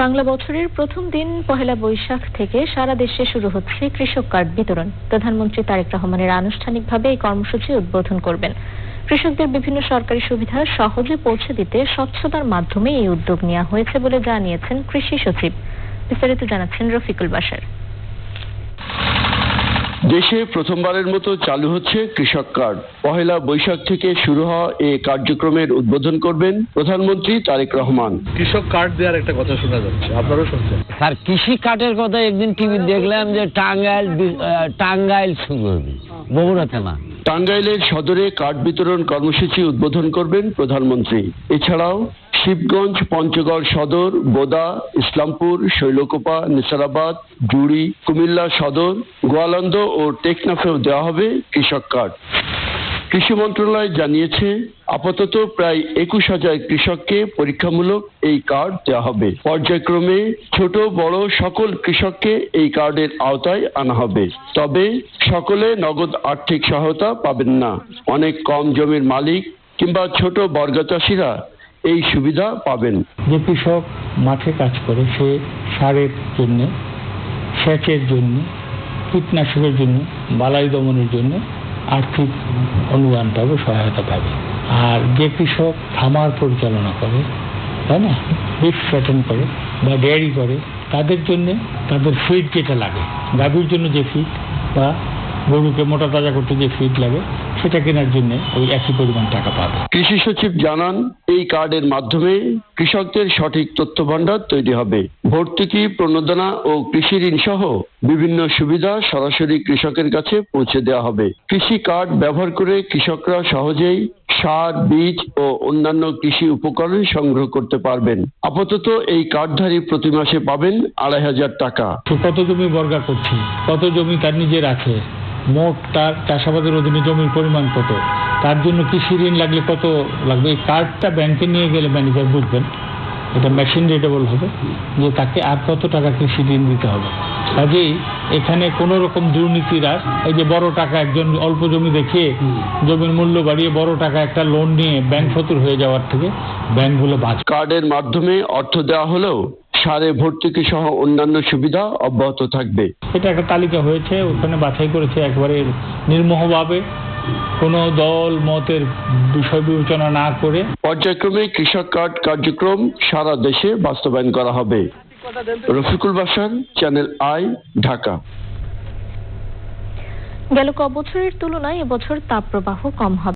বাংলা বছরের প্রথম দিন পহেলা বৈশাখ থেকে সারা দেশে শুরু হচ্ছে কৃষক কার্ড বিতরণ। প্রধানমন্ত্রী তারেক রহমানের আনুষ্ঠানিকভাবে এই কর্মসূচি উদ্বোধন করবেন। কৃষকদের বিভিন্ন সরকারি সুবিধা সহজে পৌঁছে দিতে স্বচ্ছতার মাধ্যমে এই উদ্যোগ নেওয়া হয়েছে বলে জানিয়েছেন কৃষি সচিব। বিস্তারিত জানাচ্ছেন রফিকুল বাশার। দেশে প্রথমবারের মতো চালু হচ্ছে কৃষক কার্ড। পহেলা বৈশাখ থেকে শুরু হওয়া এই কার্যক্রমের উদ্বোধন করবেন প্রধানমন্ত্রী তারেক রহমান। কৃষক কার্ড দেওয়ার একটা কথা শোনা যাচ্ছে, আপনারাও শুনছেন? স্যার, কৃষি কার্ডের কথা একদিন টিভি দেখলাম যে টাঙ্গাইল শুরু হবে, বগুড়াতে না। টাঙ্গাইলের সদরে কার্ড বিতরণ কর্মসূচি উদ্বোধন করবেন প্রধানমন্ত্রী। এছাড়াও শিবগঞ্জ, পঞ্চগড় সদর, বোদা, ইসলামপুর, শৈলকুপা, নেসারাবাদ, জুড়ি, কুমিল্লা সদর, গোয়ালন্দ ও টেকনাফেও দেওয়া হবে কৃষক কার্ড। কৃষি মন্ত্রণালয় জানিয়েছে, আপাতত প্রায় 21,000 কৃষককে পরীক্ষামূলক এই কার্ড দেওয়া হবে। পর্যায়ক্রমে ছোট বড় সকল কৃষককে এই কার্ডের আওতায় আনা হবে। তবে সকলে নগদ আর্থিক সহায়তা পাবেন না। অনেক কম জমির মালিক কিংবা ছোট বর্গা চাষিরা এই সুবিধা পাবেন। যে কৃষক মাঠে কাজ করে সে সারের জন্য, সেচের জন্য, কীটনাশকের জন্য, বালাই দমনের জন্য আর্থিক অনুদান পাবে, সহায়তা পাবে। আর যে কৃষক খামার পরিচালনা করে, তাই না, বিফ ফ্যাটেন করে বা ডেয়ারি করে, তাদের জন্য তাদের ফিড যেটা লাগে, গাভীর জন্য যে ফিড বা গরুকে মোটা তাজা করতে যে ফিড লাগে, সেটা কেনার জন্য ওই একই পরিমাণ টাকা পাবে। কৃষি সচিব জানান, এই কার্ডের মাধ্যমে কৃষকদের সঠিক তথ্য ভান্ডার তৈরি হবে। ভর্তুকি, প্রণোদনা ও কৃষি ঋণ সহ বিভিন্ন সুবিধা সরাসরি কৃষকের কাছে পৌঁছে দেওয়া হবে। কৃষি কার্ড ব্যবহার করে কৃষকরা সহজেই সার, বীজ ও অন্যান্য কৃষি উপকরণ সংগ্রহ করতে পারবেন। আপাতত এই কার্ডধারী প্রতি মাসে পাবেন 2,500 টাকা। কত জমি বর্গা করছি, কত জমি তার নিজের আছে, মোট তার চাষাবাদের অধীনে জমির পরিমাণ কত, তার জন্য কৃষি ঋণ লাগলে কত লাগবে, এই কার্ডটা ব্যাংকে নিয়ে গেলে ম্যানেজার বুঝবেন, এটা মেশিন রিডেবল হবে যে তাকে আর কত টাকা কৃষি ঋণ দিতে হবে। কাজেই এখানে কোনো রকম দুর্নীতির আর এই যে বড় টাকা একজন অল্প জমি দেখিয়ে জমির মূল্য বাড়িয়ে বড় টাকা একটা লোন নিয়ে ব্যাংক ফতুর হয়ে যাওয়ার থেকে ব্যাংকগুলো বাঁচবে। কার্ডের মাধ্যমে অর্থ দেওয়া হলেও সারে ভর্তুকি সহ অন্যান্য সুবিধা অব্যাহত থাকবে। এটা একটা তালিকা হয়েছে, ওখানে বাছাই করেছে একবারে নির্মোহভাবে, কোনো দল মতের বিষয় বিবেচনা না করে। পর্যায়ক্রমে কৃষক কার্ড কার্যক্রম সারা দেশে বাস্তবায়ন করা হবে। Rafiqul Bashar, channel I, Dhaka. গেল ক বছরের তুলনায় এবছর তাপপ্রবাহ কম হবে।